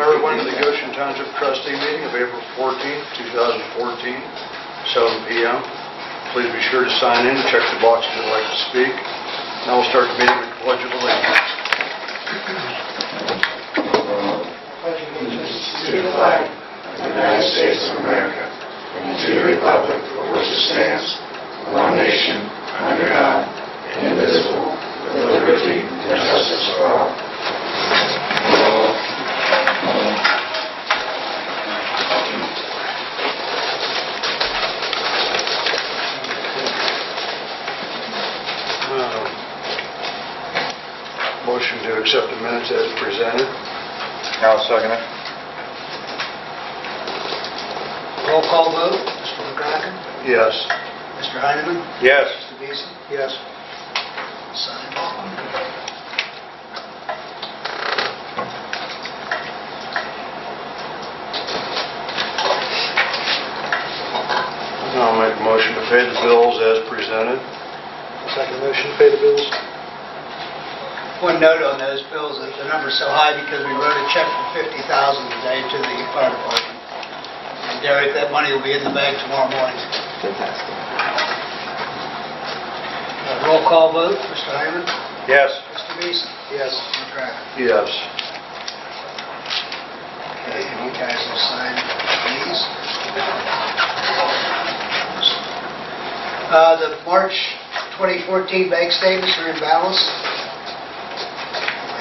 everyone to the Goshen Township Trustee meeting of April 14th, 2014, 7 p.m. Please be sure to sign in and check the box if you'd like to speak. Now we'll start the meeting with the Pledge of Allegiance. Pledge allegiance to the flag of the United States of America and to the republic for which it stands, one nation, under God, indivisible, with liberty and justice for all. Motion to accept the minutes as presented. I'll second it. Roll call vote. Mr. McCracken? Yes. Mr. Heineman? Yes. Mr. Beeson? Yes. Signed. I'll make a motion to pay the bills as presented. Second motion to pay the bills. One note on those bills, that the number's so high because we wrote a check for $50,000 today to the fire department. And Derek, that money will be in the bank tomorrow morning. Fantastic. Roll call vote. Mr. Heineman? Yes. Mr. Beeson? Yes. Mr. McCracken? Yes. Okay, and you guys will sign these. The March 2014 bank statements are in balance.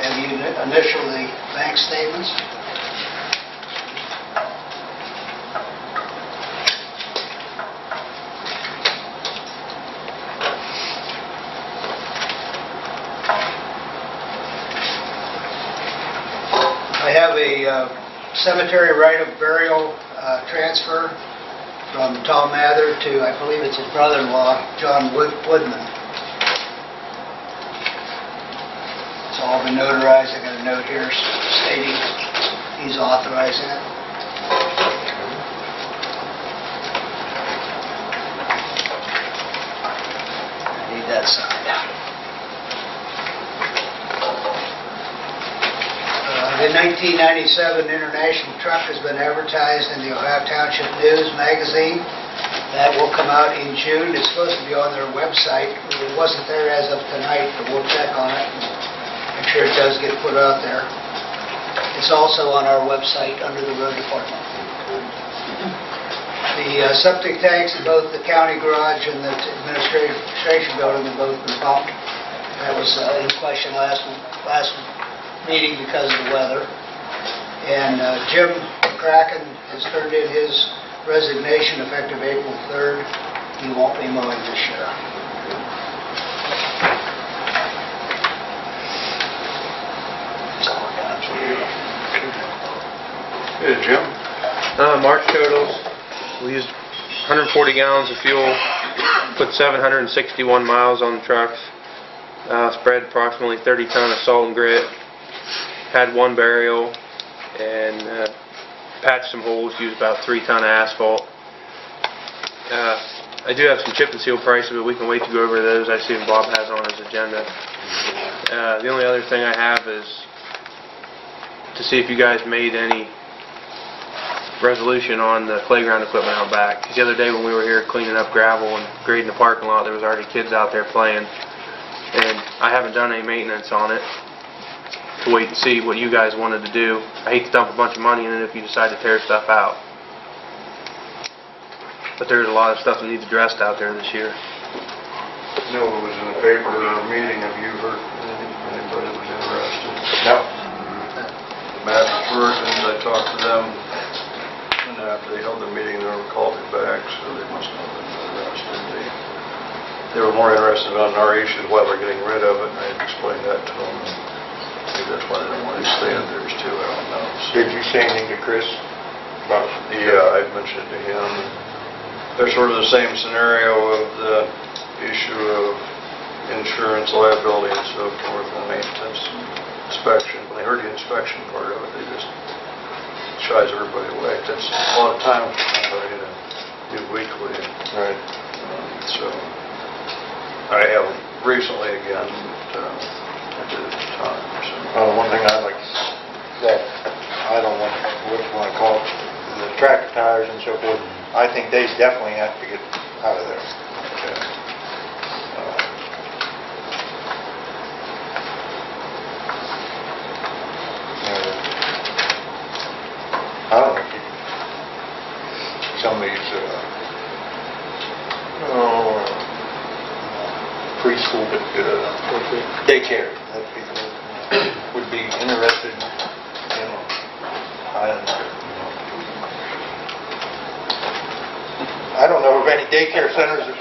And you initial the bank statements. I have a cemetery right of burial transfer from Tom Mather to, I believe it's his brother-in-law, John Woodman. It's all been notarized. I got a note here stating he's authorizing it. I need that signed. The 1997 International Truck has been advertised in the Ohio Township News magazine. That will come out in June. It's supposed to be on their website. It wasn't there as of tonight, but we'll check on it. Make sure it does get put out there. It's also on our website under the road department. The septic tanks in both the county garage and the administration building have both been pumped. That was in question last meeting because of the weather. And Jim McCracken has turned in his resignation effective April 3rd. He won't be mowing this year. Hey, Jim. March totals, we used 140 gallons of fuel, put 761 miles on the trucks, spread approximately 30 ton of salt and grit, had one burial, and patched some holes, used about 3 ton of asphalt. I do have some chip and seal prices, but we can wait to go over those. I see Bob has on his agenda. The only other thing I have is to see if you guys made any resolution on the playground equipment out back. The other day when we were here cleaning up gravel and grading the parking lot, there was already kids out there playing, and I haven't done any maintenance on it to wait and see what you guys wanted to do. I hate to dump a bunch of money in it if you decide to tear stuff out. But there's a lot of stuff that needs addressed out there this year. No, it was in the paper or meeting. Have you heard anybody that was interested? No. Matt Burton's, I talked to them, and after they held the meeting, they were called me back, so they must not have been interested. They were more interested on our issues, why we're getting rid of it, and I explained that to them. Maybe that's why they don't want to stay in theirs too, I don't know. So, Did you say anything to Chris about yeah, I mentioned it to him. They're sort of the same scenario of the issue of insurance liability and so forth, and maintenance, inspection. When they heard the inspection part of it, they just shies everybody away. That's a lot of time for somebody to do weekly. Right. So I haven't recently again, but I did at the time. So. One thing I like that I don't want what you want to call it, the tractor tires and so forth, I think they definitely have to get out of there. Okay. I don't know, some of these, preschool, daycare, that people would be interested in, I don't know of any daycare centers that,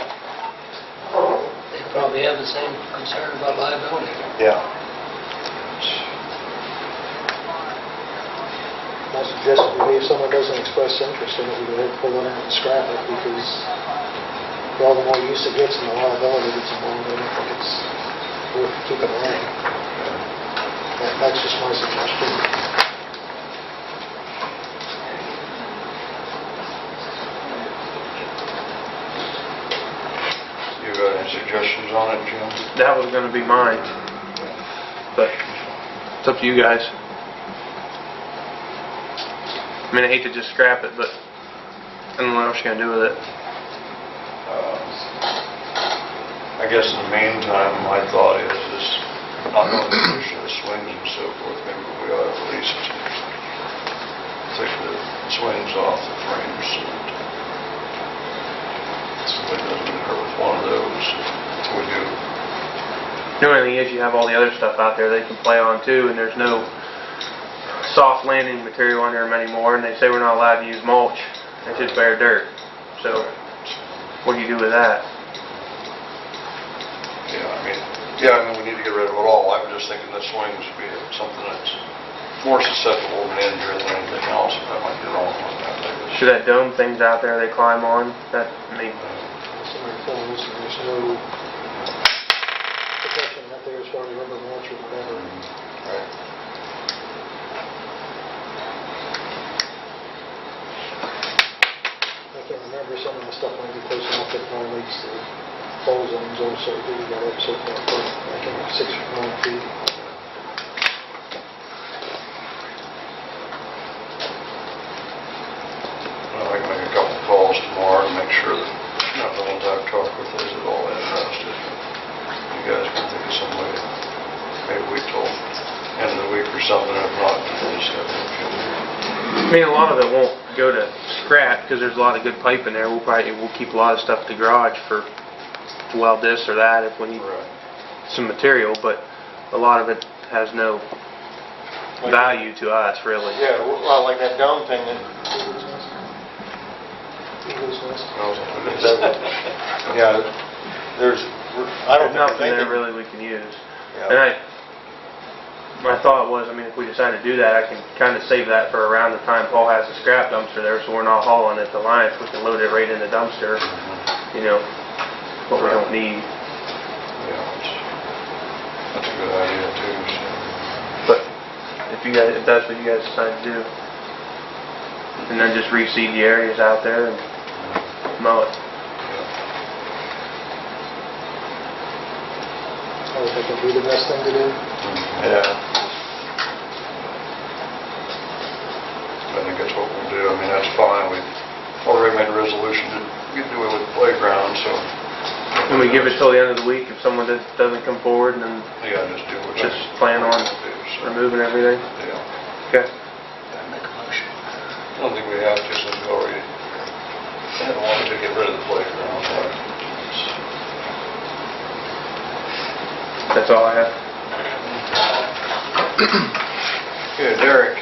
They probably have the same concern about liability. yeah. My suggestion would be if someone doesn't express interest in it, we go ahead and pull it out and scrap it, because all the more use it gets and the liability that's involved, I don't think it's worth keeping around. That's just my suggestion. You got any suggestions on it, Jim? That was gonna be mine, but it's up to you guys. I mean, I hate to just scrap it, but I don't know what else you're gonna do with it. I guess in the meantime, my thought is not knowing the condition of the swings and so forth, maybe we ought to at least take the swings off the frames. So it doesn't hurt with one of those. We do. The only thing is you have all the other stuff out there they can play on too, and there's no soft landing material on there anymore, and they say we're not allowed to use mulch. It's just bare dirt. So what do you do with that? Yeah, I mean, we need to get rid of it all. I was just thinking the swings would be something that's more susceptible to injury than anything else. I might be wrong on that. So that dome thing's out there they climb on. That, I mean, Somebody telling us that there's no protection out there as far as rubber mulch or whatever. Right. I can remember some of the stuff might be close enough that my leaks to fall zones also, we got up so far, back in 6 or 9 feet. Well, I can make a couple calls tomorrow to make sure that the ones I've talked with is at all interested. You guys can think of some way. Maybe wait till end of the week or something. If not, we'll just have to. I mean, a lot of it won't go to scrap because there's a lot of good pipe in there. We'll keep a lot of stuff at the garage for weld this or that if we need some material, but a lot of it has no value to us, really. Yeah, well, like that dome thing, yeah, there's, I don't There's think nothing there anything. really we can use. Yeah. And my thought was, I mean, if we decide to do that, I can kind of save that for around the time Paul has the scrap dumpster there, so we're not hauling it to Alliance. We can load it right in the dumpster, you know, what we don't need. Yeah, that's a good idea too. So. But if that's what you guys decide to do, and then just reseed the areas out there and mow it. I would think it'd be the best thing to do. Yeah. I think that's what we'll do. I mean, that's fine. We've already made a resolution to do it with the playground, so. And we give it till the end of the week if someone doesn't come forward, and then Yeah, just do what. just plan on removing everything. Yeah. Okay. Make a motion. I don't think we have to, since we already wanted to get rid of the playground. That's all I have. Good, Derek.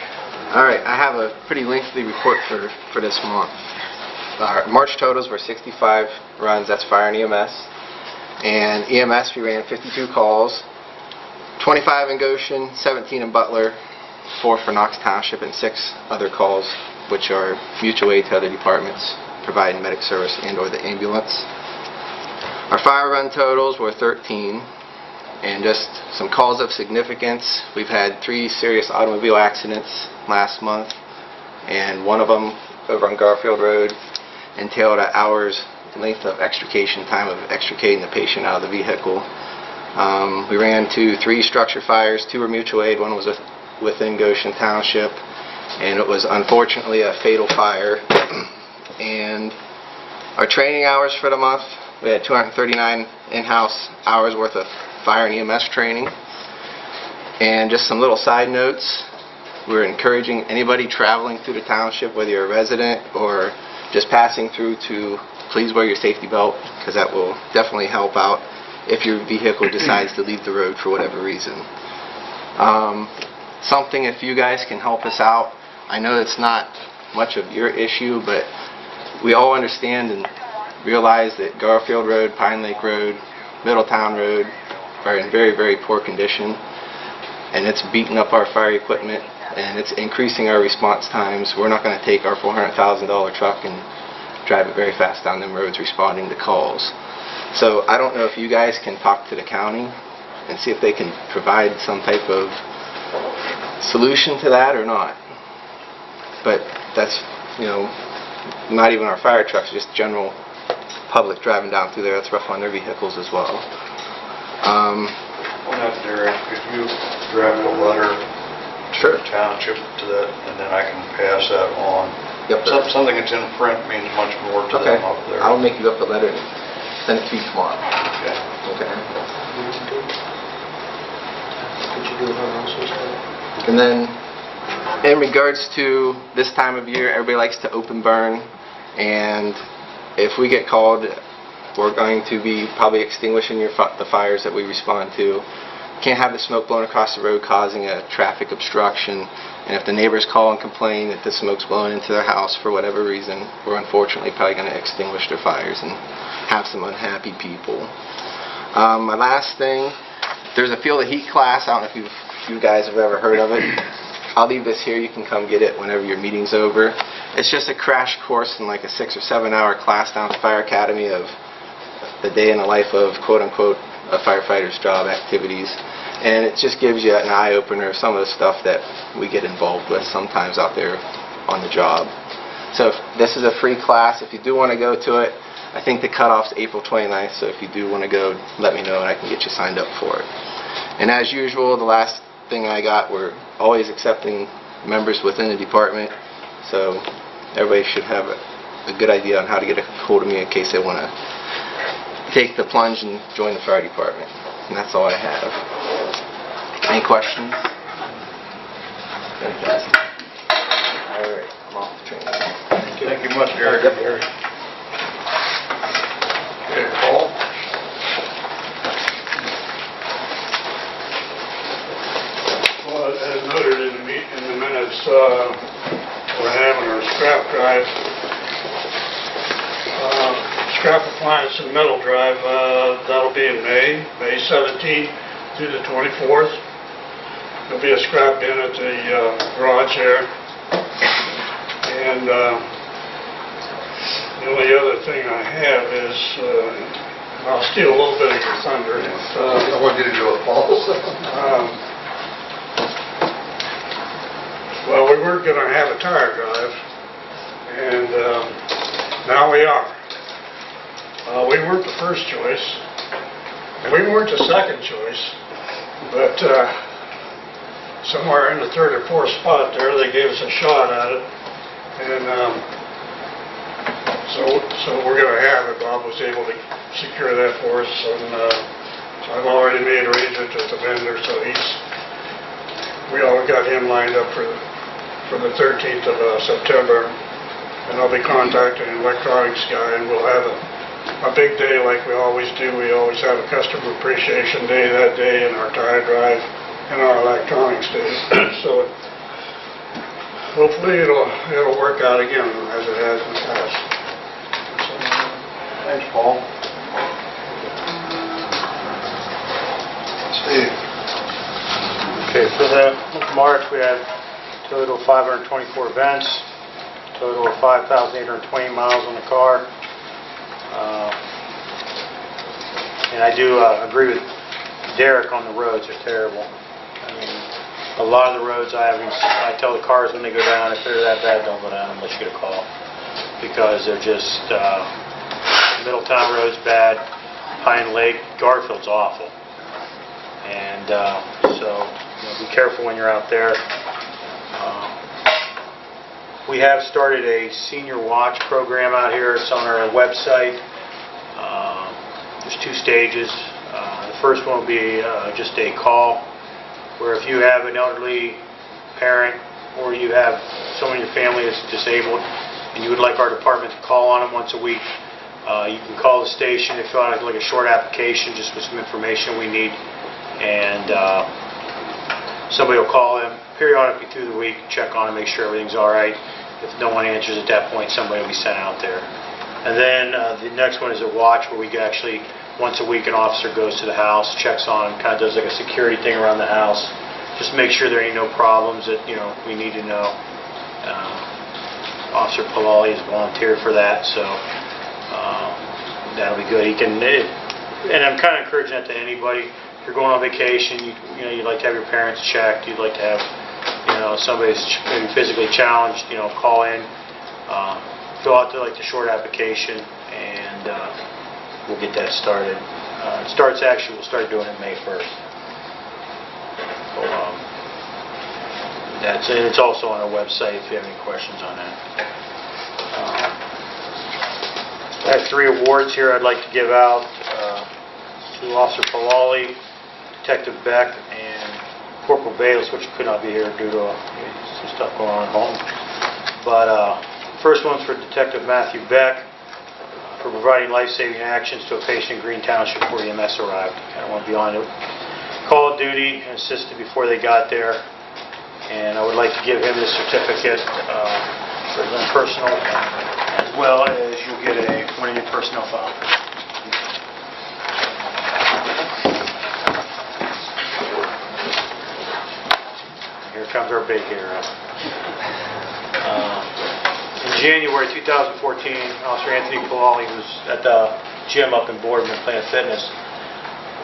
All right, I have a pretty lengthy report for this month. Our March totals were 65 runs, that's fire and EMS. And EMS, we ran 52 calls, 25 in Goshen, 17 in Butler, 4 for Knox Township, and 6 other calls, which are mutual aid to other departments, providing medic service and or the ambulance. Our fire run totals were 13. And just some calls of significance. We've had 3 serious automobile accidents last month, and one of them over on Garfield Road entailed an hour's length of extrication time of extricating the patient out of the vehicle. We ran 3 structure fires. 2 were mutual aid. One was within Goshen Township, and it was unfortunately a fatal fire. And our training hours for the month, we had 239 in-house hours worth of fire and EMS training. And just some little side notes, we're encouraging anybody traveling through the township, whether you're a resident or just passing through, to please wear your safety belt, because that will definitely help out if your vehicle decides to leave the road for whatever reason. Something, if you guys can help us out, I know it's not much of your issue, but we all understand and realize that Garfield Road, Pine Lake Road, Middletown Road are in very, very poor condition, and it's beating up our fire equipment, and it's increasing our response times. We're not going to take our $400,000 truck and drive it very fast down them roads responding to calls. So I don't know if you guys can talk to the county and see if they can provide some type of solution to that or not. But that's, not even our fire trucks, just general public driving down through there. That's rough on their vehicles as well. On that, Derek, could you draft a letter Sure. to the township to that, and then I can pass that on? Yep. Something that's in print means much more to Okay. them up there. I'll make you up a letter and send it to you tomorrow. Okay. Okay. Could you do it on Russell's Day? And then, in regards to this time of year, everybody likes to open burn, and if we get called, we're going to be probably extinguishing the fires that we respond to. Can't have the smoke blowing across the road causing a traffic obstruction, and if the neighbors call and complain that the smoke's blowing into their house for whatever reason, we're unfortunately probably going to extinguish their fires and have some unhappy people. My last thing, there's a Feel the Heat class. I don't know if you guys have ever heard of it. I'll leave this here. You can come get it whenever your meeting's over. It's just a crash course in like a 6 or 7 hour class down at the Fire Academy of the day in the life of quote-unquote a firefighter's job activities. And it just gives you an eye-opener of some of the stuff that we get involved with sometimes out there on the job. So this is a free class. If you do want to go to it, I think the cutoff's April 29th, so if you do want to go, let me know and I can get you signed up for it. And as usual, the last thing I got, we're always accepting members within the department, so everybody should have a good idea on how to get a hold of me in case they want to take the plunge and join the fire department. And that's all I have. Any questions? Fantastic. All right, I'm off the training. Thank you much, Derek. Yep, Derek. Okay, Paul? Well, as noted in the minutes, we're having our scrap drive. Scrap appliance and metal drive, that'll be in May 17th through the 24th. There'll be a scrap bin at the garage there. And the only other thing I have is, I'll steal a little bit of your thunder. I want you to do it, Paul. Well, we weren't going to have a tire drive, and now we are. We weren't the first choice, and we weren't the second choice, but somewhere in the third or fourth spot there, they gave us a shot at it, and so we're going to have it. Bob was able to secure that for us, and so I've already made arrangements with the vendor, so we got him lined up for the 13th of September, and I'll be contacting an electronics guy, and we'll have a big day like we always do. We always have a customer appreciation day that day, and our tire drive, and our electronics day. So hopefully it'll work out again as it has in the past. Thanks, Paul. Steve? Okay, for the month of March, we had a total of 524 events, total of 5,820 miles on the car. And I do agree with Derek on the roads. They're terrible. I mean, a lot of the roads I tell the cars when they go down, if they're that bad, don't go down unless you get a call. Because they're just, Middletown Road's bad, Pine Lake, Garfield's awful. And so be careful when you're out there. We have started a senior watch program out here. It's on our website. There's 2 stages. The first one will be just a call where if you have an elderly parent or you have someone in your family that's disabled and you would like our department to call on them once a week, you can call the station and fill out like a short application just with some information we need, and somebody will call them periodically through the week, check on them, make sure everything's all right. If no one answers at that point, somebody will be sent out there. And then the next one is a watch where we can actually, once a week, an officer goes to the house, checks on them, kind of does like a security thing around the house, just make sure there ain't no problems that we need to know. Officer Palali has volunteered for that, so that'll be good. He can, and I'm kind of encouraging that to anybody. If you're going on vacation, you'd like to have your parents checked. You'd like to have somebody's maybe physically challenged. Call in, fill out the short application, and we'll get that started. We'll start doing it May 1st. So, it's also on our website if you have any questions on that. I have 3 awards here I'd like to give out to Officer Palali, Detective Beck, and Corporal Bayless, which could not be here due to some stuff going on at home. But first one's for Detective Matthew Beck for providing life-saving actions to a patient in Green Township before EMS arrived. I want to be on it. Call of duty and assisted before they got there. And I would like to give him the certificate for his own personal, as well as you'll get one in your personnel file. Here comes our big hero. In January 2014, Officer Anthony Palali was at the gym up in Boardman, Planet Fitness,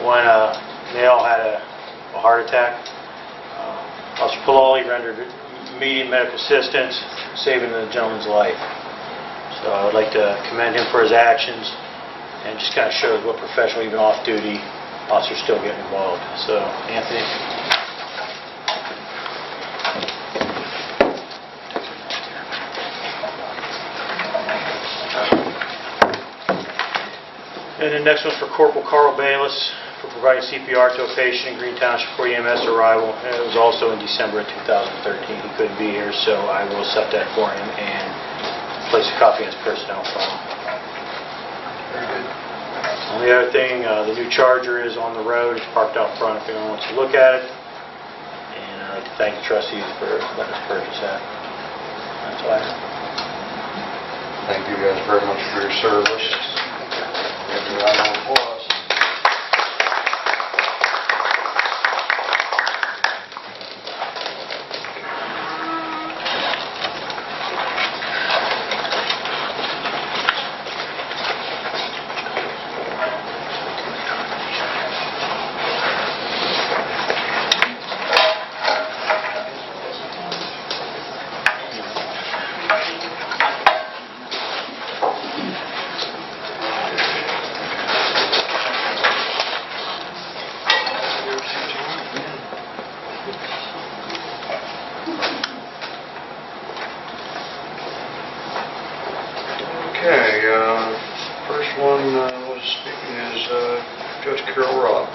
when a male had a heart attack. Officer Palali rendered immediate medical assistance, saving the gentleman's life. So I would like to commend him for his actions, and just kind of shows what professional, even off-duty, officers still getting involved. So, Anthony. And the next one's for Corporal Carl Bayless for providing CPR to a patient in Green Township before EMS arrival. And it was also in December of 2013. He couldn't be here, so I will accept that for him and place a copy in his personnel file. Very good. Only other thing, the new Charger is on the road. It's parked out front if anyone wants to look at it. And I'd like to thank the trustees for letting us purchase that. That's all I have. Thank you guys very much for your service. Give you a round of applause. Okay, first one was speaking is Judge Carol Robb.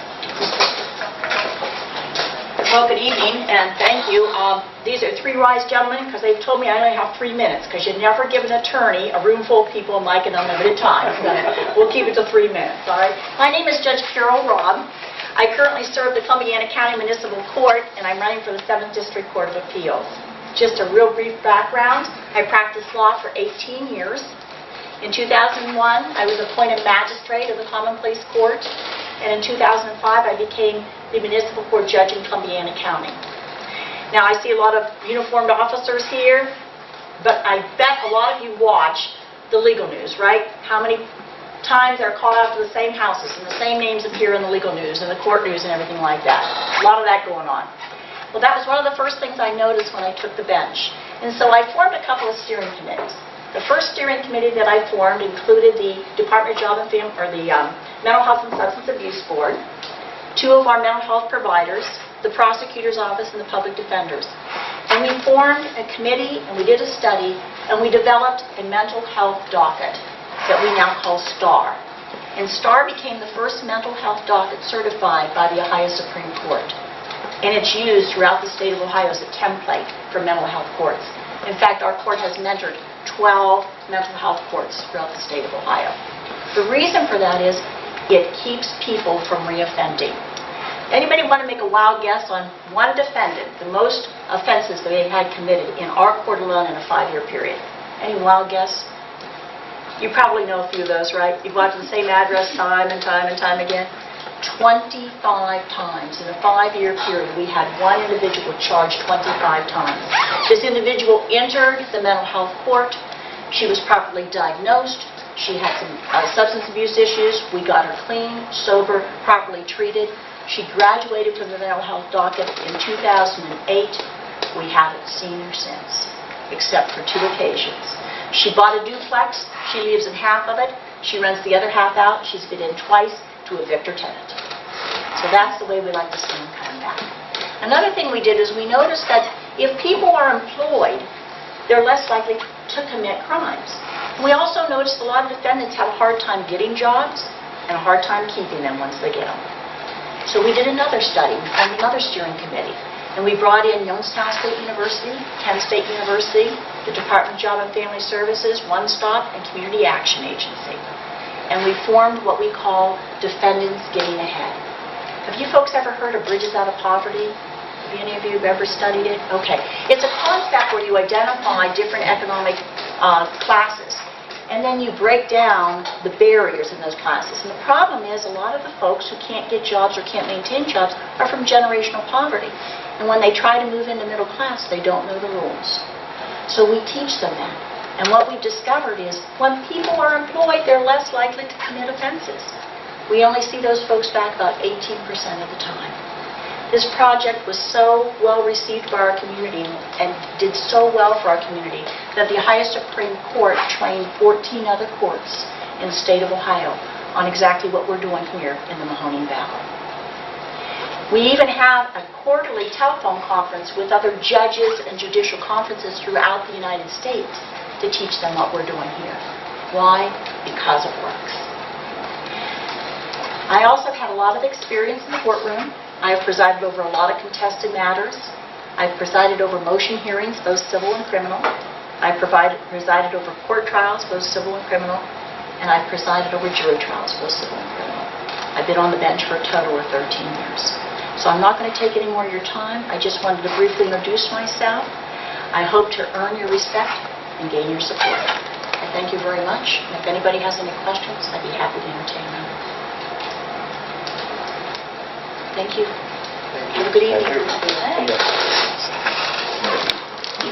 Well, good evening, and thank you. These are 3 wise gentlemen, because they've told me I only have 3 minutes, because you never give an attorney a room full of people like an unlimited time. We'll keep it to 3 minutes, all right? My name is Judge Carol Robb. I currently serve the Columbiana County Municipal Court, and I'm running for the 7th District Court of Appeals. Just a real brief background. I practiced law for 18 years. In 2001, I was appointed magistrate of the Commonplace Court, and in 2005, I became the municipal court judge in Columbiana County. Now, I see a lot of uniformed officers here, but I bet a lot of you watch the legal news, right? How many times they're called out to the same houses, and the same names appear in the legal news and the court news and everything like that. A lot of that going on. Well, that was one of the first things I noticed when I took the bench. And so I formed a couple of steering committees. The first steering committee that I formed included the Department of Job and Family, or the Mental Health and Substance Abuse Board, 2 of our mental health providers, the prosecutor's office, and the public defenders. And we formed a committee, and we did a study, and we developed a mental health docket that we now call STAR. And STAR became the first mental health docket certified by the Ohio Supreme Court. And it's used throughout the state of Ohio as a template for mental health courts. In fact, our court has mentored 12 mental health courts throughout the state of Ohio. The reason for that is it keeps people from reoffending. Anybody want to make a wild guess on one defendant, the most offenses that they had committed in our court alone in a 5-year period? Any wild guess? You probably know a few of those, right? You've watched the same address time and time and time again. 25 times in a 5-year period, we had one individual charged 25 times. This individual entered the mental health court. She was properly diagnosed. She had some substance abuse issues. We got her clean, sober, properly treated. She graduated from the mental health docket in 2008. We haven't seen her since, except for 2 occasions. She bought a duplex. She lives in half of it. She rents the other half out. She's been in twice to evict her tenant. So that's the way we like to see them coming back. Another thing we did is we noticed that if people are employed, they're less likely to commit crimes. We also noticed a lot of defendants have a hard time getting jobs and a hard time keeping them once they get them. So we did another study. We formed another steering committee. And we brought in Youngstown State University, Kent State University, the Department of Job and Family Services, One Stop, and Community Action Agency. And we formed what we call Defendants Getting Ahead. Have you folks ever heard of Bridges Out of Poverty? Have any of you ever studied it? Okay. It's a concept where you identify different economic classes, and then you break down the barriers in those classes. And the problem is a lot of the folks who can't get jobs or can't maintain jobs are from generational poverty. And when they try to move into middle class, they don't know the rules. So we teach them that. And what we've discovered is when people are employed, they're less likely to commit offenses. We only see those folks back about 18% of the time. This project was so well received by our community and did so well for our community that the Ohio Supreme Court trained 14 other courts in the state of Ohio on exactly what we're doing here in the Mahoning Valley. We even have a quarterly telephone conference with other judges and judicial conferences throughout the United States to teach them what we're doing here. Why? Because it works. I also had a lot of experience in the courtroom. I have presided over a lot of contested matters. I've presided over motion hearings, both civil and criminal. I've presided over court trials, both civil and criminal. And I've presided over jury trials, both civil and criminal. I've been on the bench for a total of 13 years. So I'm not going to take any more of your time. I just wanted to briefly introduce myself. I hope to earn your respect and gain your support. I thank you very much. And if anybody has any questions, I'd be happy to entertain them. Thank you. Have a good evening.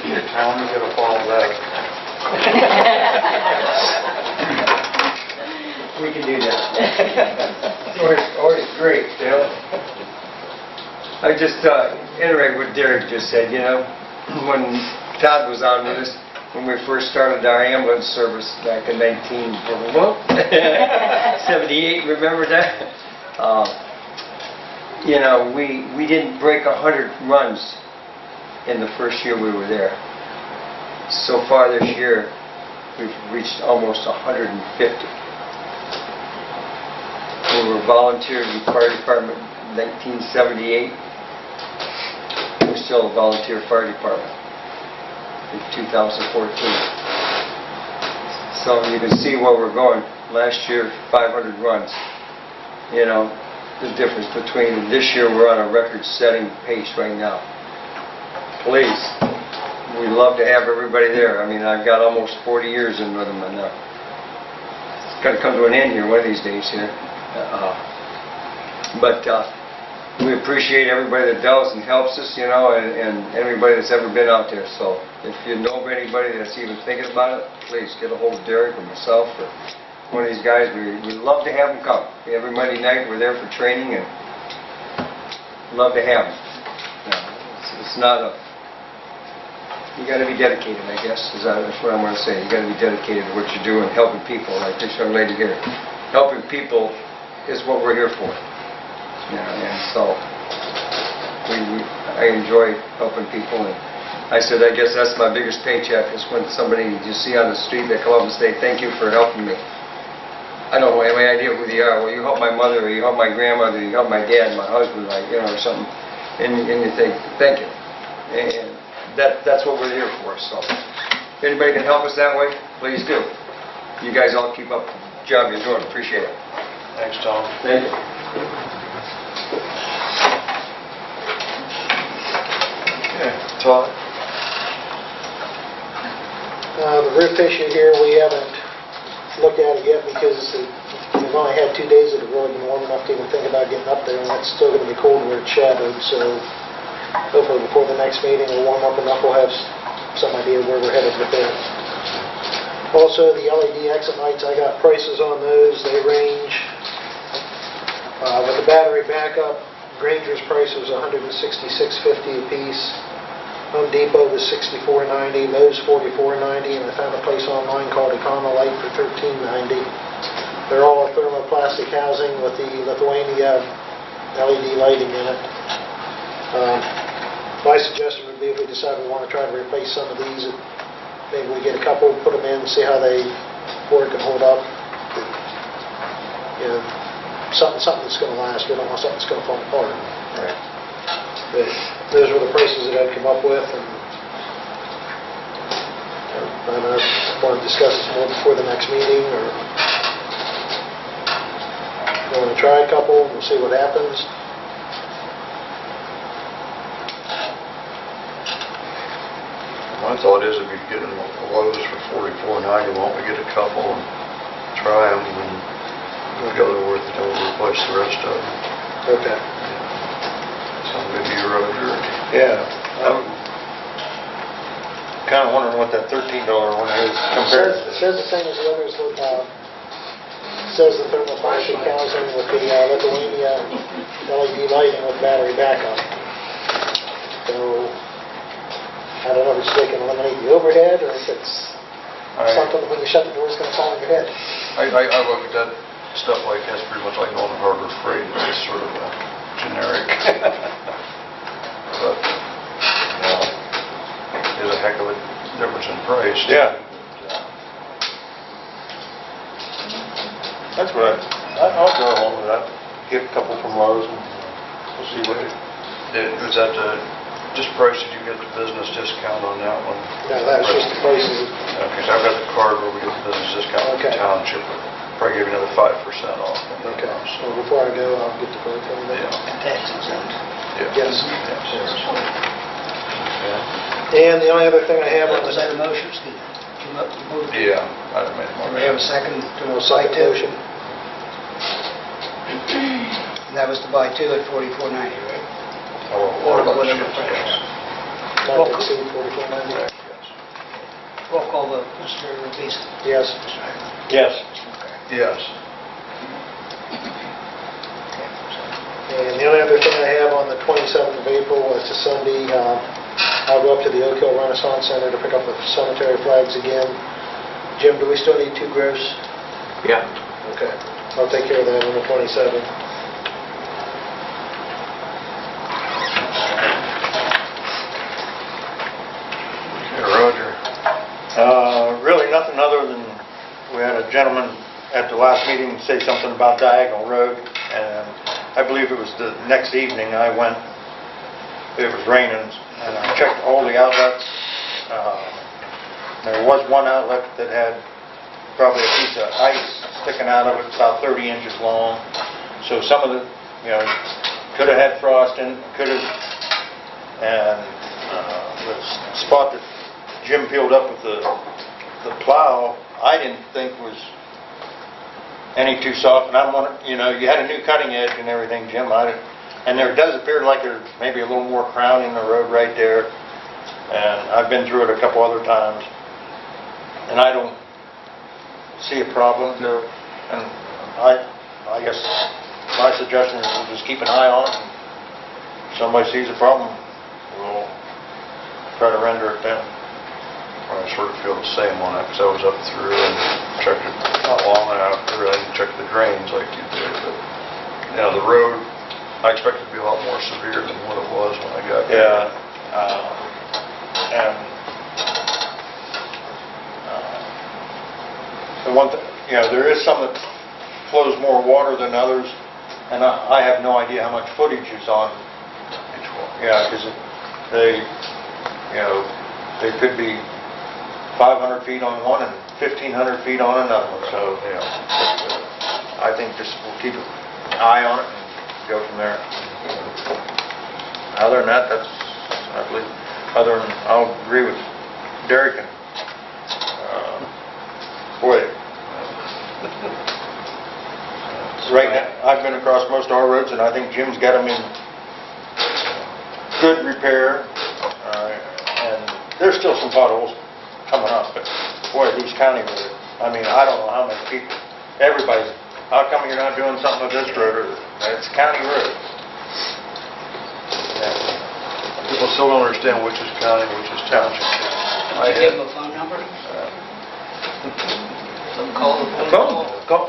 Your town is going to fall back. We can do that. Always great, Dale. I just iterate what Derek just said, you know, when Todd was on with us, when we first started our ambulance service back in 1978, remember that? You know, we didn't break 100 runs in the first year we were there. So far this year, we've reached almost 150. We were volunteered in the fire department in 1978. We're still a volunteer fire department in 2014. So you can see where we're going. Last year, 500 runs. You know, the difference between this year, we're on a record-setting pace right now. Please, we love to have everybody there. I mean, I've got almost 40 years in with them, and it's going to come to an end here one of these days here. But we appreciate everybody that does and helps us, you know, and everybody that's ever been out there. So if you know of anybody that's even thinking about it, please get a hold of Derek or myself or one of these guys. We love to have them come. Every Monday night we're there for training and love to have them. You know, it's not a... You got to be dedicated, I guess, that's what I'm going to say. You got to be dedicated to what you're doing, helping people, like this young lady here. Helping people is what we're here for. You know, and so I enjoy helping people, and I said, I guess that's my biggest paycheck, is when somebody you see on the street, they come up and say, thank you for helping me. I don't have any idea who they are. Well, you help my mother, or you help my grandmother, you help my dad, my husband, like, you know, or something. And you think, thank you. And that's what we're here for, so. If anybody can help us that way, please do. You guys all keep up the job you're doing. Appreciate it. Thanks, Tom. Thank you. Okay, Todd? The roof issue here, we haven't looked at it yet because we've only had 2 days that have really been warm enough to even think about getting up there, and it's still going to be cold where it's shadowed, so hopefully before the next meeting we'll warm up enough, we'll have some idea where we're headed with that. Also, the LED exit lights, I got prices on those. They range, with the battery backup, Granger's price was $166.50 a piece. Home Depot was $64.90, Lowe's $44.90, and I found a place online called Econolite for $13.90. They're all thermoplastic housing with the Lithuania LED lighting in it. My suggestion would be, if we decide we want to try to replace some of these, maybe we get a couple, put them in, see how they work and hold up. You know, something that's going to last. We don't want something that's going to fall apart. Right. But those were the prices that I'd come up with, and I don't know if you want to discuss this more before the next meeting, or you want to try a couple and we'll see what happens. My thought is, if you get them Lowe's for $44.90, why don't we get a couple and try them, and go to worth it, and we'll replace the rest of them. Okay. So maybe you, Roger. Yeah. I'm kind of wondering what that $13 one is compared to. Says the same as the others. Says the thermoplastic housing with the Lithuania LED lighting with battery backup. So I don't know if it's they can eliminate the overhead, or if it's something that when you shut the door it's going to fall on your head. I look at that stuff like that's pretty much like going to Harbor Freight. It's just sort of a generic. But, there's a heck of a difference in price. Yeah. That's what I'll go along with that. Get a couple from Lowe's and we'll see what Was that just price, did you get the business discount on that one? No, that's just the prices. Okay, so I've got the card where we get the business discount with the Okay. township. Probably give you another 5% off. Okay, so before I go, I'll get the phone from them. Yeah. Tax exempt. Yeah. Yes. Yeah. And the only other thing I have on Was the... that a motion, Steve? Came up with a motion. Yeah, I made a Do we have a motion. second? Second motion. That was to buy two at $44.90, right? Or whatever yes. price. Not to exceed $44.90. Yes. Roll call vote, Mr. Beasley. Yes. Yes. Yes. And the only other thing I have on the 27th of April, it's a Sunday, I'll go up to the Oak Hill Renaissance Center to pick up the cemetery flags again. Jim, do we still need 2 gross? Yeah. Okay, I'll take care of that on the 27th. Roger. Really nothing other than we had a gentleman at the last meeting say something about Diagonal Road, and I believe it was the next evening I went, it was raining, and I checked all the outlets. There was one outlet that had probably a piece of ice sticking out of it, about 30 inches long. So some of the, could have had frost in, could have, and the spot that Jim peeled up with the plow, I didn't think was any too soft, and I'm wondering, you had a new cutting edge and everything, Jim, and there does appear like there's maybe a little more crown in the road right there, and I've been through it a couple other times, and I don't see a problem. No. And I guess my suggestion is we'll just keep an eye on it, and if somebody sees a problem, we'll try to render it down. I sort of feel the same on it, because I was up through and checked it not long after. I didn't check the drains like you did, but, the road, I expected to be a lot more severe than what it was when I got there. Yeah. And there is some that flows more water than others, and I have no idea how much footage is on each one. Yeah, because they could be 500 feet on one and 1,500 feet on another one, so, I think just we'll keep an eye on it and go from there. Other than that, I believe, I'll agree with Derek and, boy, right now, I've been across most of our roads, and I think Jim's got them in good repair, and there's still some potholes coming up, but boy, these county roads, I mean, I don't know how many people, everybody's, how come you're not doing something with this road, or it's county road? People still don't understand which is county, which is township. Did you give them a phone number? Call the phone. Call.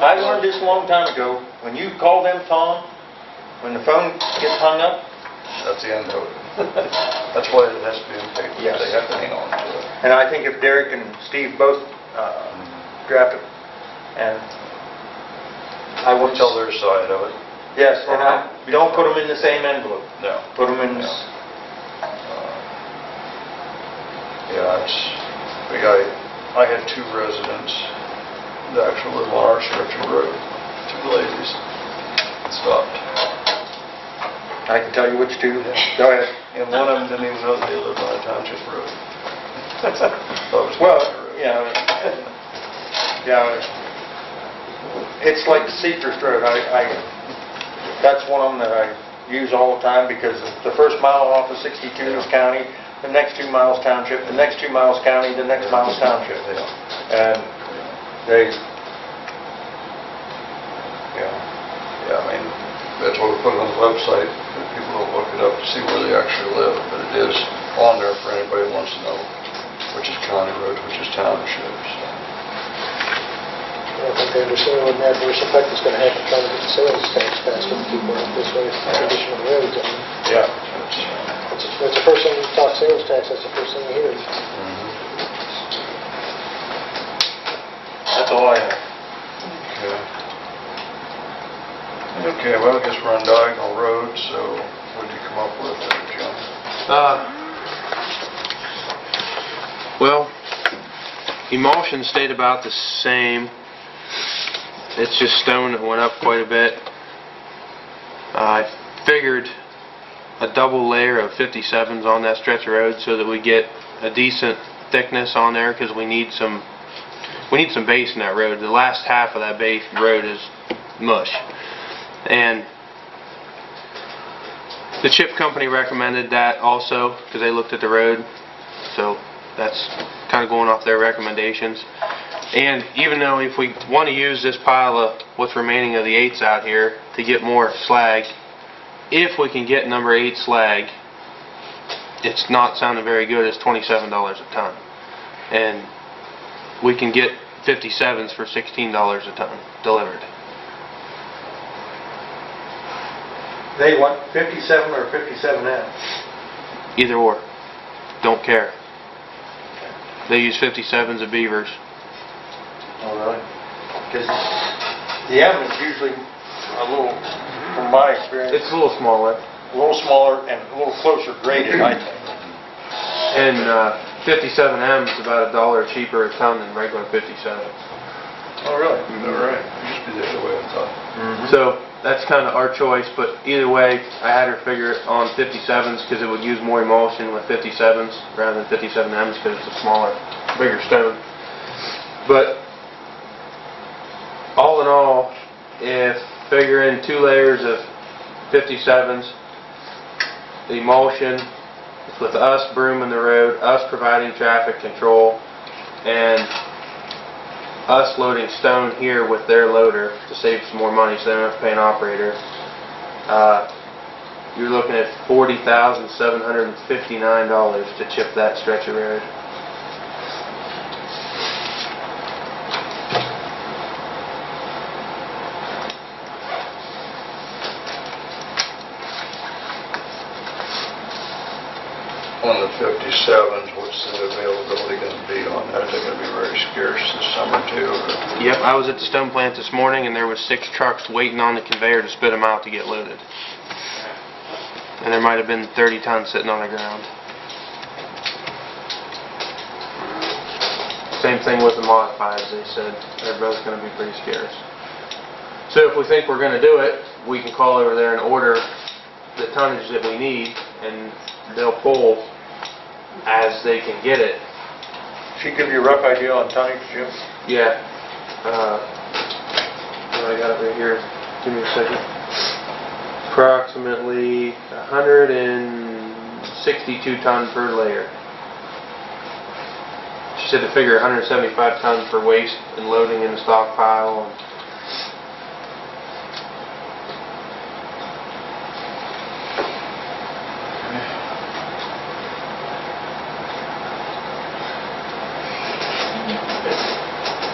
I learned this a long time ago. When you call them, Tom, when the phone gets hung up, That's the end of it. That's why it has to be in paper. Yes. They have to hang on to it. and I think if Derek and Steve both draft it, and I will tell their side of it. yes, and don't put them in the same envelope. No. Put them in. No. I had two residents that actually live on our stretch of road, two ladies, stopped. I can tell you which two. Go ahead. And one of them didn't even know that they lived on a township road. Thought it was Well, county road. it's like the Seacrest Road. That's one of them that I use all the time because the first mile off of 62 is county, the next 2 miles township, the next 2 miles county, the next mile's township. And they, Yeah, I mean, that's why we put it on the website, but people don't look it up to see where they actually live, but it is on there for anybody who wants to know which is county road, which is township, so. I don't think they understand what an adverse effect is going to have on trying to get the sales tax passed when people are this way, additional roads. I mean, Yeah. that's the first thing you talk sales tax, that's the first thing you hear. that's all I have. Okay, well, I guess we're on Diagonal Road, so what did you come up with there, Jim? Well, emulsion stayed about the same. It's just stone that went up quite a bit. I figured a double layer of 57s on that stretch of road so that we get a decent thickness on there because we need some base in that road. The last half of that base road is mush. And the chip company recommended that also because they looked at the road, so that's kind of going off their recommendations. And even though if we want to use this pile of what's remaining of the 8s out here to get more slag, if we can get number 8 slag, it's not sounding very good. It's $27 a ton, and we can get 57s for $16 a ton delivered. They want 57 or 57M? Either or. Don't care. They use 57s of Beavers. Oh, really? Because the M is usually a little, from my experience, It's a little smaller. a little smaller and a little closer graded, I think. And 57M is about $1 cheaper a ton than regular 57. Oh, really? All right, it used to be the other way, I thought. So that's kind of our choice, but either way, I had her figure it on 57s because it would use more emulsion with 57s rather than 57Ms because it's a smaller, bigger stone. But all in all, if figuring 2 layers of 57s, the emulsion with us brooming the road, us providing traffic control, and us loading stone here with their loader to save some more money so they don't have to pay an operator, you're looking at $40,759 to chip that stretch of road. On the 57s, what's the availability going to be on that? Is it going to be very scarce this summer too? Or? Yep, I was at the stone plant this morning and there was 6 trucks waiting on the conveyor to spit them out to get loaded. And there might have been 30 tons sitting on the ground. Same thing with the modifieds, they said they're both going to be pretty scarce. So if we think we're going to do it, we can call over there and order the tonnage that we need, and they'll pull as they can get it. She give you a rough idea on tonnage, Jim? Yeah. I got it right here. Give me a second. Approximately 162 ton per layer. She said to figure 175 tons for waste and loading in the stockpile.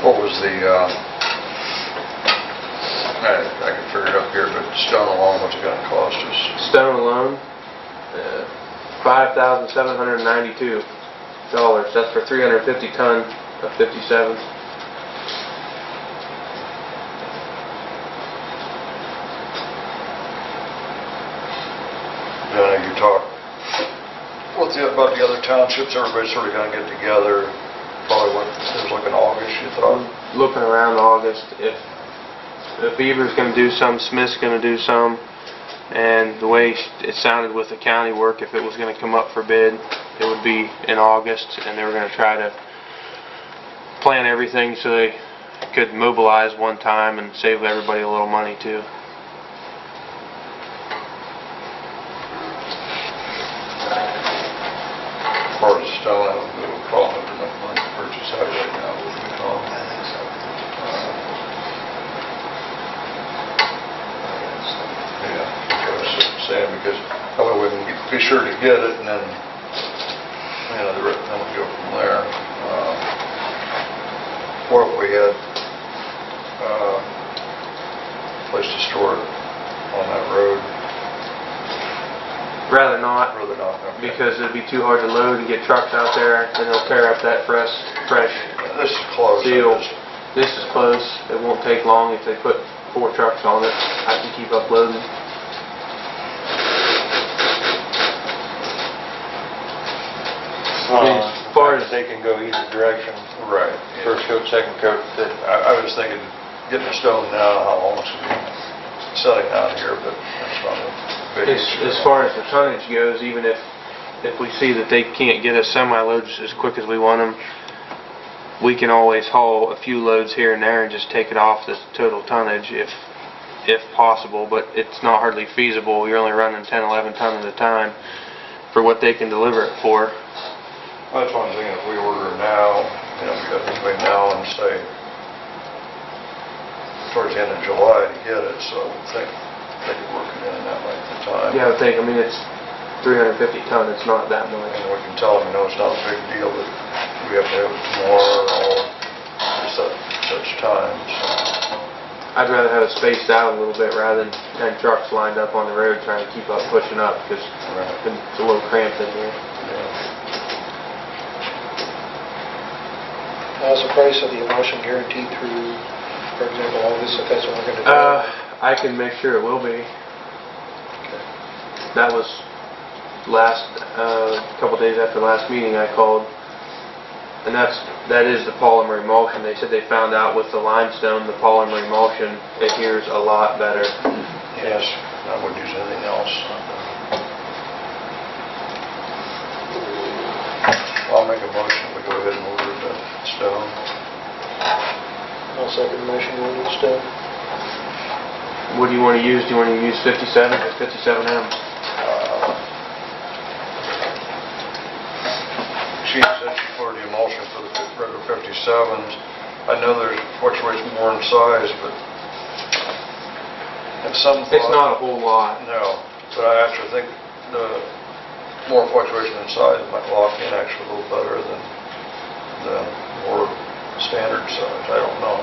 What was the, I can figure it up here, but stone alone, what's it going to cost us? Stone alone, $5,792. That's for 350 ton of 57. You talk about the other townships, everybody's sort of going to get together, probably what, it was like in August, you thought? Looking around August, if Beaver's going to do some, Smith's going to do some, and the way it sounded with the county work, if it was going to come up for bid, it would be in August, and they were going to try to plan everything so they could mobilize one time and save everybody a little money too. As far as stone, I don't have a problem with enough money to purchase that right now, would we call it? I think so. Yeah, I was saying, because that way we can be sure to get it, and then, then we'll go from there. What if we had a place to store it on that road? Rather not, Rather not, okay. because it'd be too hard to load and get trucks out there, and they'll tear up that fresh This is close. seal. This is close. It won't take long if they put 4 trucks on it. I can keep up loading. As far as they can go either direction, Right. Yeah. first coat, second coat. I was thinking, getting a stone now, how long it's going to be selling out here, but that's not a big issue. As far as the tonnage goes, even if we see that they can't get us semi-loads as quick as we want them, we can always haul a few loads here and there and just take it off the total tonnage if possible, but it's not hardly feasible. You're only running 10, 11 ton at a time for what they can deliver it for. That's one thing, if we order now, we got between now and say towards the end of July to get it, so I think they could work it in that length of time. Yeah, I think, it's 350 ton, it's not that much. And we can tell them, it's not a big deal that we have to have it tomorrow or such times. I'd rather have it spaced out a little bit rather than 10 trucks lined up on the road trying to keep up pushing up, because it's a little cramped in here. How's the price of the emulsion guaranteed through, for example, August, if that's what we're going to do? I can make sure it will be. That was last, couple days after last meeting I called, and that is the polymer emulsion. They said they found out with the limestone, the polymer emulsion adheres a lot better. Yes, I wouldn't use anything else. I'll make a motion, we go ahead and order the stone. I'll second the motion, we'll need stone. What do you want to use? Do you want to use 57 or 57M? She said she poured the emulsion for the regular 57s. I know there's fluctuates more in size, but at some point... It's not a whole lot. No, but I actually think the more fluctuation in size might lock in actually a little better than the more standard size. I don't know.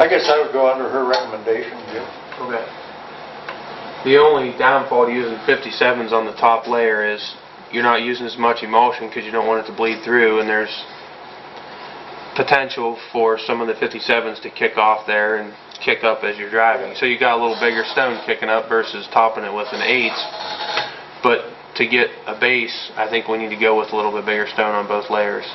I guess I would go under her recommendation, Jim. Okay. The only downfall to using 57s on the top layer is you're not using as much emulsion because you don't want it to bleed through, and there's potential for some of the 57s to kick off there and kick up as you're driving. So you got a little bigger stone kicking up versus topping it with an 8. But to get a base, I think we need to go with a little bit bigger stone on both layers.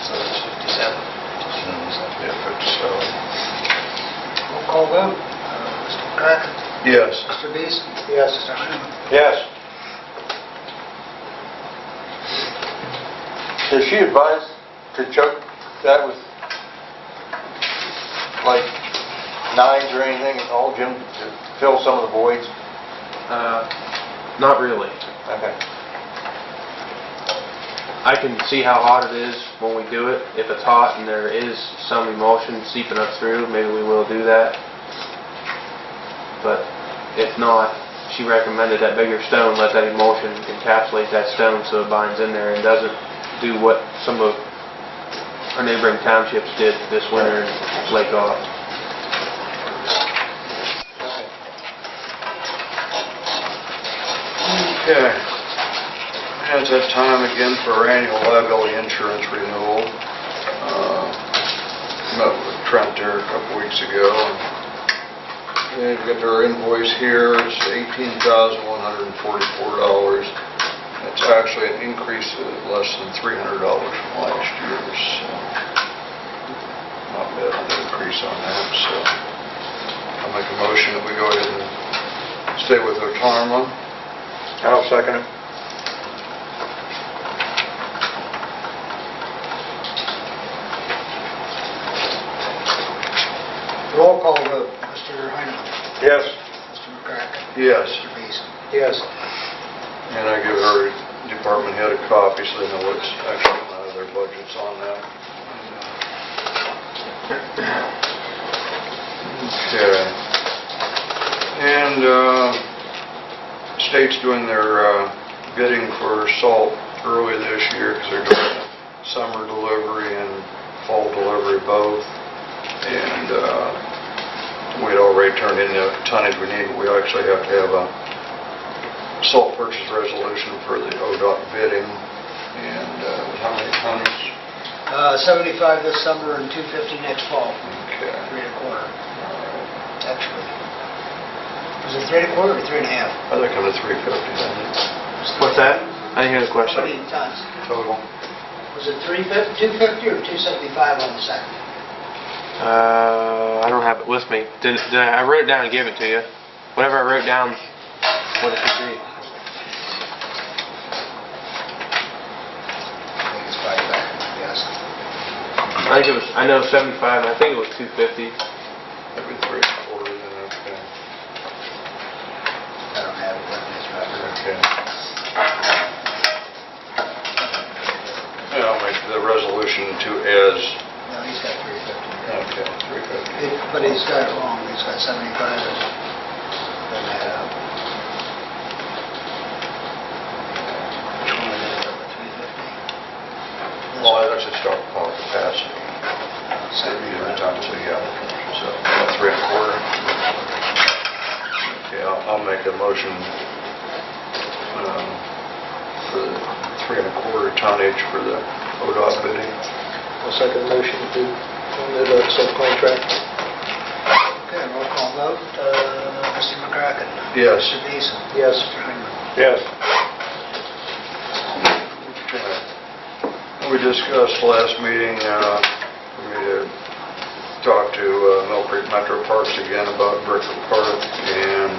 So it's 57. Yeah, 57. Roll call vote. Mr. McCracken? Yes. Mr. Beeson? Yes. Mr. Hyman? Yes. Does she advise to choke that with like knives or anything at all, Jim, to fill some of the voids? Not really. Okay. I can see how hot it is when we do it. If it's hot and there is some emulsion seeping up through, maybe we will do that. But if not, she recommended that bigger stone, let that emulsion encapsulate that stone so it binds in there and doesn't do what some of our neighboring townships did this winter and flake off. Okay. And it's that time again for our annual liability insurance renewal. Met with Trent there a couple weeks ago. And we got our invoice here. It's $18,144. It's actually an increase of less than $300 from last year. So not bad an increase on that. So I'll make a motion that we go ahead and stay with our Tarma. I'll second it. Roll call vote. Mr. Hyman? Yes. Mr. McCracken? Yes. Mr. Beeson? Yes. And I give our department head a copy so they know what's actually coming out of their budgets on that. Okay. And state's doing their bidding for salt early this year because they're doing summer delivery and fall delivery both. And we'd already turned in the tonnage we need, but we actually have to have a salt purchase resolution for the ODOT bidding. And how many tonnage? 75 this summer and 250 next fall. Okay. 3 1/4. All right. Actually. Was it 3 1/4 or 3 1/2? I think I'm at 350 then. What's that? I didn't hear the How question. many tons? Total. Was it 250 or 275 on the second? I don't have it with me. I wrote it down and gave it to you. Whatever I wrote down, what it should be. I think it's probably back in my desk. I think it was. I know 75. I think it was 250. Maybe 3 1/4 then, okay. I don't have it with me, it's right there. Okay. Yeah, I'll make the resolution to as, No, he's got 350 here. okay, 350. But he's got it wrong, he's got 75. Doesn't add up. Which one is it, over 350? Well, that's just stockpile capacity. So you have time, so yeah, so 3 1/4. Okay, I'll make a motion for the 3 1/4 tonnage for the ODOT bidding. I'll second the motion to the subcontract. Okay, roll call vote. Mr. McCracken? Yes. Mr. Beeson? Yes. Mr. Hyman? Yes. Okay. We discussed last meeting, for me to talk to Mill Creek Metro Parks again about Brickell Park, and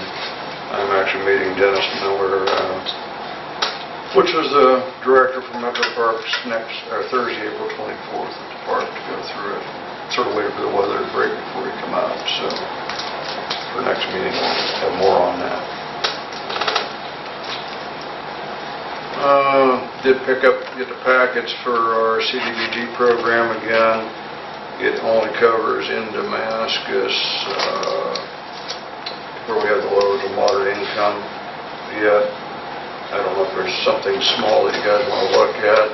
I'm actually meeting Dennis Miller, which was the director for Metro Parks Thursday, April 24th at the park to go through it. Sort of waiting for the weather to break before we come out, so for next meeting we'll have more on that. Did get the packets for our CDBG program again. It only covers in Damascus, where we have the low to moderate income yet. I don't know if there's something small that you guys want to look at.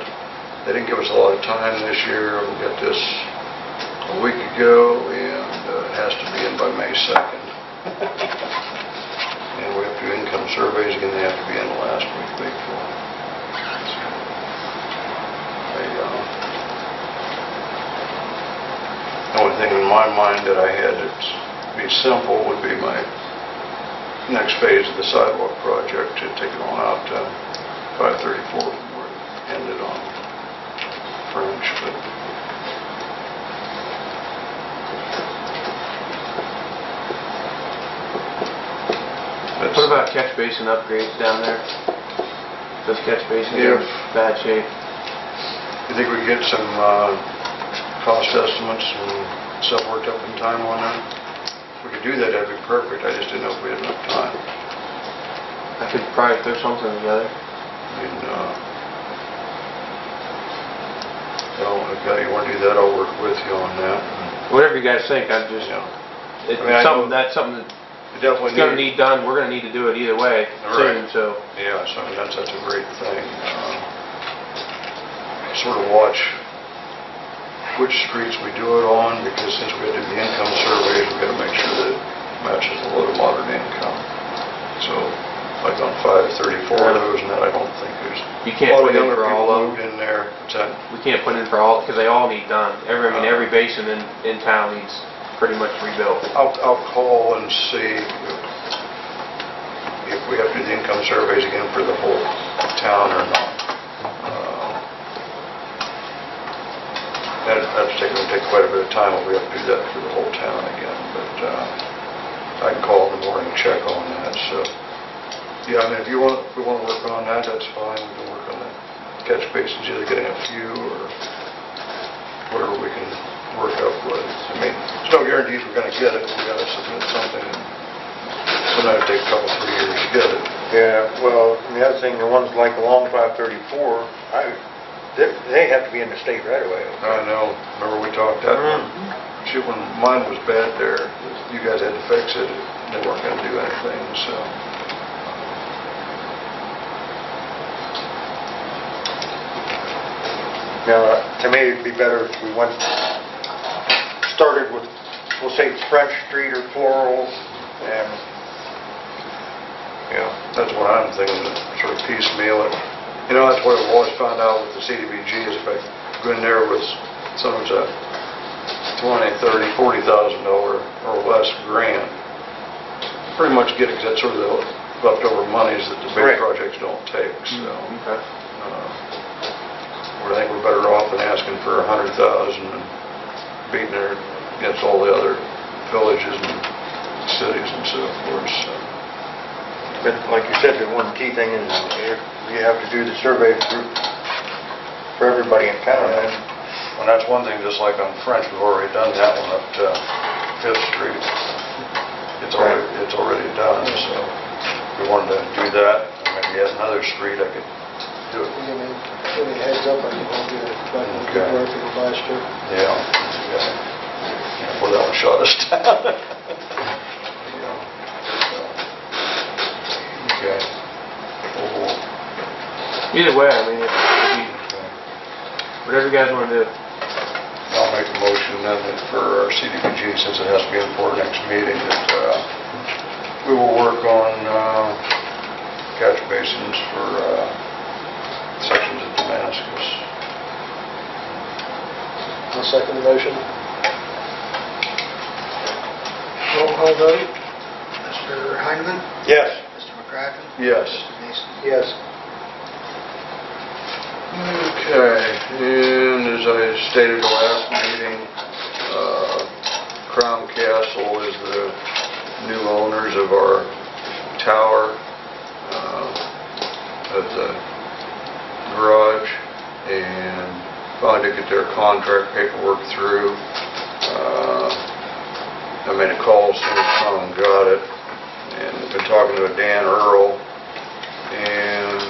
They didn't give us a lot of time this year. We got this a week ago, and it has to be in by May 2nd. faithful. The only thing in my mind that I had to be simple would be my next phase of the sidewalk project, to take it on out to 534 from where it ended on French, but that's... What about catch basin upgrades down there? Those catch basins are in bad shape. You think we can get some cost estimates and stuff worked up in time on that? If we could do that, that'd be perfect. I just didn't know if we had enough time. I could probably throw something together. I mean, if you want to do that, I'll work with you on that. Whatever you guys think, I'm just, Yeah. it's I mean, I something know- that's something You definitely that's gonna need done. We're gonna need to do it either way soon, Right. so. Yeah, so I mean, that's a great thing. Sort of watch which streets we do it on, because since we have to do the income surveys, we got to make sure that it matches the low to moderate income. So, like on 534 of those, and that I don't think there's You can't a lot put of in younger for all people of them. moved in there. What's that? We can't put in for all, because they all need done. Every basin in town needs pretty much rebuilt. I'll call and see if we have to do the income surveys again for the whole town or not. That's going to take quite a bit of time if we have to do that for the whole town again, but I can call in the morning and check on that, so. Yeah, I mean, if we want to work on that, that's fine, we can work on the catch basins, either getting a few or whatever we can work up with. I mean, there's no guarantees we're going to get it, we got to submit something, and sometimes it takes a couple, 3 years to get it. Yeah, well, and the other thing, the ones like along 534, they have to be in the state right away. I know, remember we talked that one? Shoot, when mine was bad there, you guys had to fix it, they weren't going to do anything, so. Now, to me, it'd be better if we started with, we'll say French Street or Floral, and Yeah, that's what I'm thinking, sort of piecemeal it. You know, that's what I've always found out with the CDBG is if I go in there with someone's a $20,000, $30,000, $40,000 or less grant, pretty much get it, because that's sort of the leftover monies that the big Right. projects don't take, so. Okay. I think we're better off than asking for 100,000 and beating it against all the other villages and cities and so forth, so. but like you said, the one key thing is you have to do the survey for everybody in town. And that's one thing, just like on French, we've already done that one up to 5th Street. It's already done, so if we wanted to do that, and maybe add another street, I could do it. Give me a heads up, I can hold you back on the Okay. work in the last year. Yeah. Before that one shot us down. Yeah. Okay. Either way, I mean, whatever you guys want to do. I'll make a motion then that for our CDBG, since it has to be in for our next meeting, that we will work on catch basins for sections of Damascus. I'll second the motion. Roll call vote? Mr. Heineman? Yes. Mr. McCracken? Yes. Mr. Mason? Yes. Okay, and as I stated the last meeting, Crown Castle is the new owners of our tower of the garage, and finally did get their contract paperwork through. I made a call as soon as Tom got it, and been talking to Dan Earl, and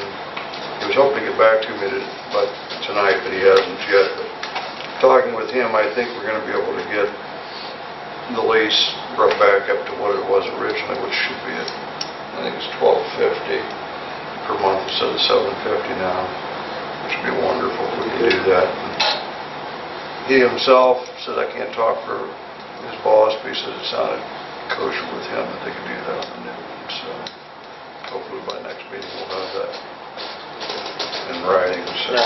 he was hoping to get back to me tonight, but he hasn't yet. But talking with him, I think we're going to be able to get the lease brought back up to what it was originally, which should be at, I think it's $12.50 per month instead of $7.50 now, which would be wonderful if we could do that. And he himself said I can't talk for his boss, but he said it sounded kosher with him that they could do that on the new one. So hopefully by next meeting we'll have that in writing, so. No,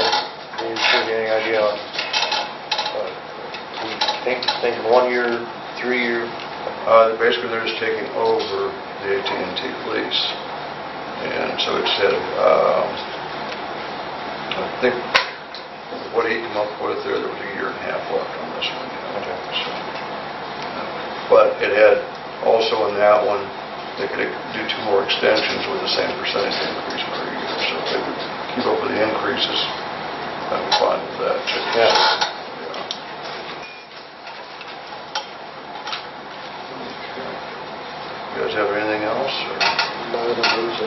didn't give you any idea on, think 1 year, 3 year, Basically, they're just taking over the AT&T lease. And so it said, I think what he came up with there was a year and a half left on this one. So, but it had also in that one, they could do 2 more extensions with the same percentage increase per year. So if they could keep up with the increases, I'd be fine with that too. Yeah. You guys have anything else? Or? No, I don't believe so.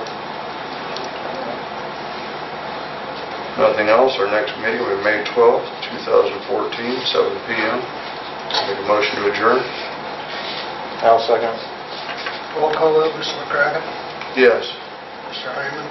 Nothing else. Our next meeting will be May 12th, 2014, 7 p.m. Make a motion to adjourn. I'll second. Roll call vote, Mr. McCracken? Yes. Mr. Hyman?